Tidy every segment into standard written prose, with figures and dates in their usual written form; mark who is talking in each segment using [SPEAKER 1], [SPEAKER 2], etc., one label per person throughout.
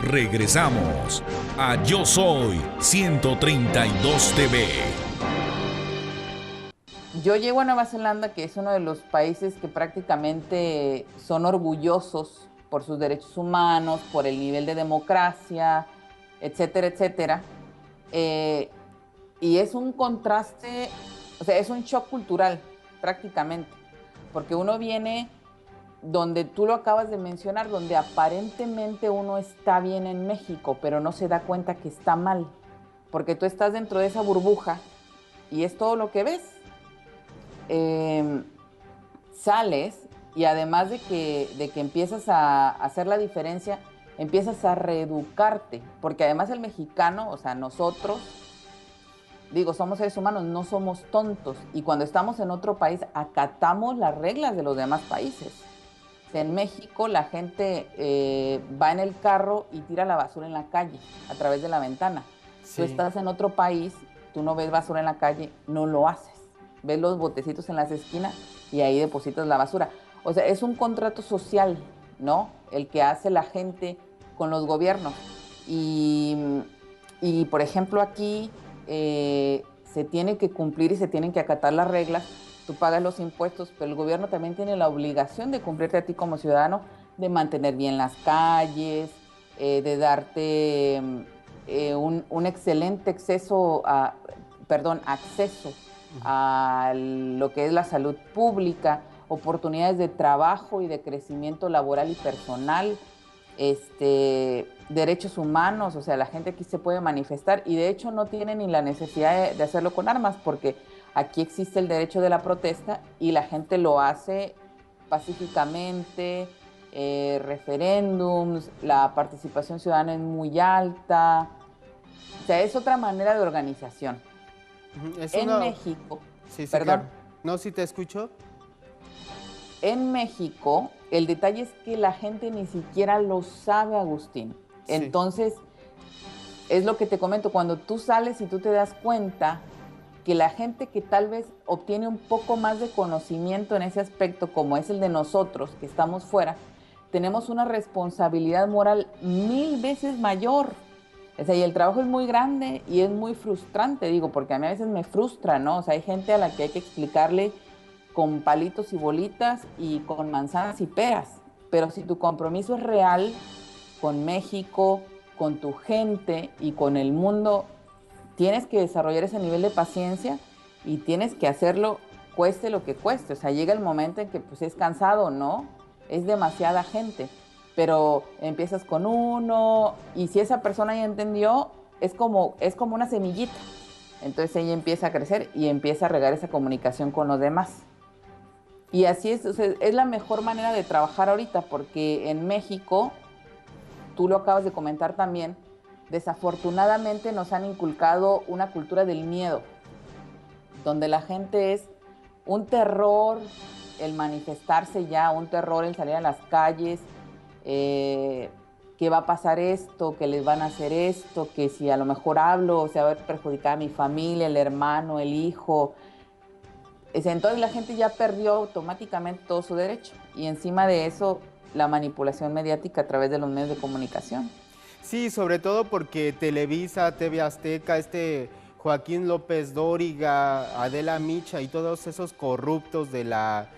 [SPEAKER 1] Regresamos a Yo Soy 132 TV.
[SPEAKER 2] Yo llego a Nueva Zelanda, que es uno de los países que prácticamente son orgullosos por sus derechos humanos, por el nivel de democracia, etcétera, etcétera. Y es un contraste, o sea, es un shock cultural prácticamente, porque uno viene donde tú lo acabas de mencionar, donde aparentemente uno está bien en México, pero no se da cuenta que está mal, porque tú estás dentro de esa burbuja y es todo lo que ves. Sales y además de que empiezas a hacer la diferencia, empiezas a reeducarte, porque además el mexicano, o sea, nosotros, digo, somos seres humanos, no somos tontos, y cuando estamos en otro país acatamos las reglas de los demás países. O sea, en México la gente va en el carro y tira la basura en la calle a través de la ventana. Sí. Tú estás en otro país, tú no ves basura en la calle, no lo haces. Ves los botecitos en las esquinas y ahí depositas la basura. O sea, es un contrato social, ¿no? El que hace la gente con los gobiernos. Y por ejemplo, aquí se tiene que cumplir y se tienen que acatar las reglas. Tú pagas los impuestos, pero el gobierno también tiene la obligación de cumplirte a ti como ciudadano, de mantener bien las calles, de darte un excelente acceso a lo que es la salud pública, oportunidades de trabajo y de crecimiento laboral y personal, derechos humanos. O sea, la gente aquí se puede manifestar y de hecho no tiene ni la necesidad de hacerlo con armas, porque aquí existe el derecho de la protesta y la gente lo hace pacíficamente, referéndums, la participación ciudadana es muy alta. O sea, es otra manera de organización. México,
[SPEAKER 3] sí, perdón. Claro. No, si te escucho.
[SPEAKER 2] En México, el detalle es que la gente ni siquiera lo sabe, Agustín. Sí. Entonces, es lo que te comento, cuando tú sales y tú te das cuenta que la gente que tal vez obtiene un poco más de conocimiento en ese aspecto, como es el de nosotros, que estamos fuera, tenemos una responsabilidad moral 1000 veces mayor. O sea, y el trabajo es muy grande y es muy frustrante, digo, porque a mí a veces me frustra, ¿no? O sea, hay gente a la que hay que explicarle con palitos y bolitas y con manzanas y peras. Pero si tu compromiso es real con México, con tu gente y con el mundo, tienes que desarrollar ese nivel de paciencia y tienes que hacerlo cueste lo que cueste. O sea, llega el momento en que pues es cansado, ¿no? Es demasiada gente. Pero empiezas con uno y si esa persona ya entendió, es como una semillita. Entonces ella empieza a crecer y empieza a regar esa comunicación con los demás. Y así es, o sea, es la mejor manera de trabajar ahorita, porque en México, tú lo acabas de comentar también, desafortunadamente nos han inculcado una cultura del miedo, donde la gente es un terror el manifestarse ya, un terror el salir a las calles, que va a pasar esto, que les van a hacer esto, que si a lo mejor hablo se va a ver perjudicada mi familia, el hermano, el hijo. Entonces la gente ya perdió automáticamente todo su derecho y encima de eso la manipulación mediática a través de los medios de comunicación.
[SPEAKER 3] Sí, sobre todo porque Televisa, TV Azteca, Joaquín López Dóriga, Adela Micha y todos esos corruptos de la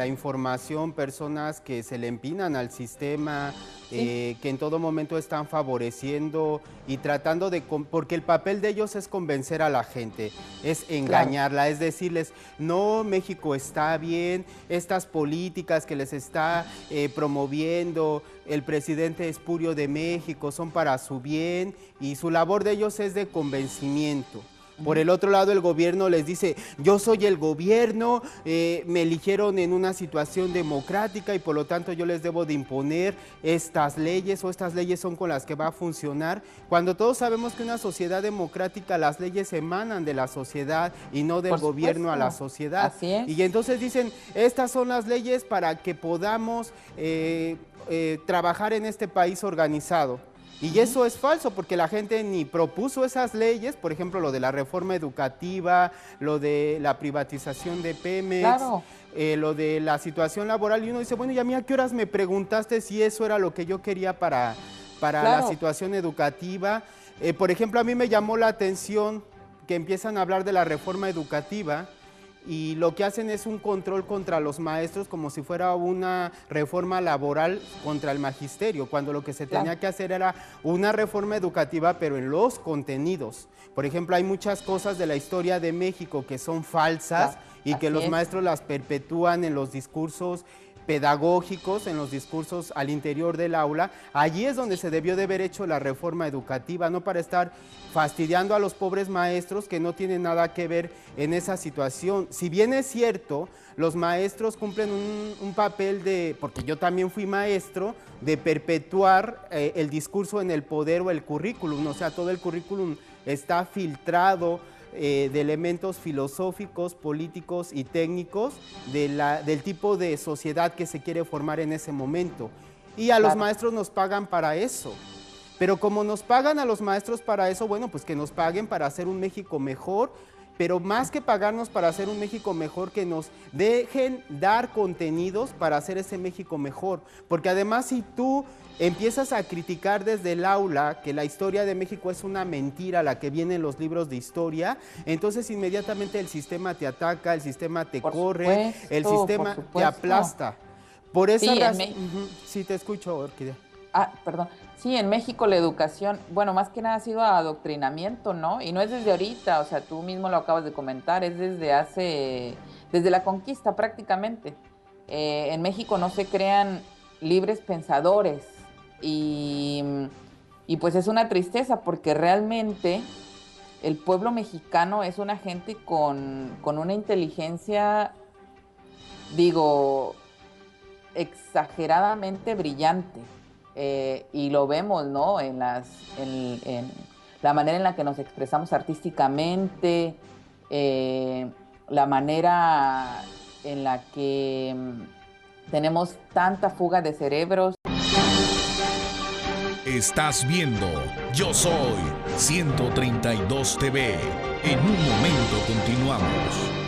[SPEAKER 3] información, personas que se le empinan al sistema, sí. Que en todo momento están favoreciendo y tratando porque el papel de ellos es convencer a la gente, es engañarla, claro. Es decirles, no, México está bien, estas políticas que les está promoviendo el presidente espurio de México son para su bien y su labor de ellos es de convencimiento. Por el otro lado, el gobierno les dice, yo soy el gobierno, me eligieron en una situación democrática y por lo tanto yo les debo de imponer estas leyes o estas leyes son con las que va a funcionar. Cuando todos sabemos que una sociedad democrática, las leyes emanan de la sociedad y no del gobierno a la sociedad.
[SPEAKER 2] Así es.
[SPEAKER 3] Y entonces dicen, estas son las leyes para que podamos trabajar en este país organizado. Y eso es falso porque la gente ni propuso esas leyes, por ejemplo, lo de la reforma educativa, lo de la privatización de Pemex, claro. Lo de la situación laboral y uno dice, bueno, ¿y a mí a qué horas me preguntaste si eso era lo que yo quería para para la situación educativa. Por ejemplo, a mí me llamó la atención que empiezan a hablar de la reforma educativa y lo que hacen es un control contra los maestros como si fuera una reforma laboral contra el magisterio, cuando lo que se tenía que hacer era una reforma educativa, pero en los contenidos. Por ejemplo, hay muchas cosas de la historia de México que son falsas y que los maestros las perpetúan en los discursos pedagógicos, en los discursos al interior del aula. Allí es donde se debió de haber hecho la reforma educativa, no para estar fastidiando a los pobres maestros que no tienen nada que ver en esa situación. Si bien es cierto, los maestros cumplen un papel de, porque yo también fui maestro, de perpetuar el discurso en el poder o el currículum, o sea, todo el currículum está filtrado de elementos filosóficos, políticos y técnicos del tipo de sociedad que se quiere formar en ese momento. Y a los maestros nos pagan para eso. Pero como nos pagan a los maestros para eso, bueno, pues que nos paguen para hacer un México mejor, pero más que pagarnos para hacer un México mejor, que nos dejen dar contenidos para hacer ese México mejor. Porque además, si tú empiezas a criticar desde el aula que la historia de México es una mentira, la que viene en los libros de historia, entonces inmediatamente el sistema te ataca, el sistema te corre, el sistema te aplasta. Por esa razón... Sí, te escucho, Orquídea.
[SPEAKER 2] Perdón. Sí, en México la educación, bueno, más que nada ha sido adoctrinamiento, ¿no? Y no es desde ahorita, o sea, tú mismo lo acabas de comentar, es desde la conquista prácticamente. En México no se crean libres pensadores y pues es una tristeza porque realmente el pueblo mexicano es una gente con una inteligencia, digo, exageradamente brillante. Y lo vemos, ¿no? En la manera en la que nos expresamos artísticamente, la manera en la que tenemos tanta fuga de cerebros.
[SPEAKER 1] Estás viendo Yo Soy 132 TV. En un momento continuamos.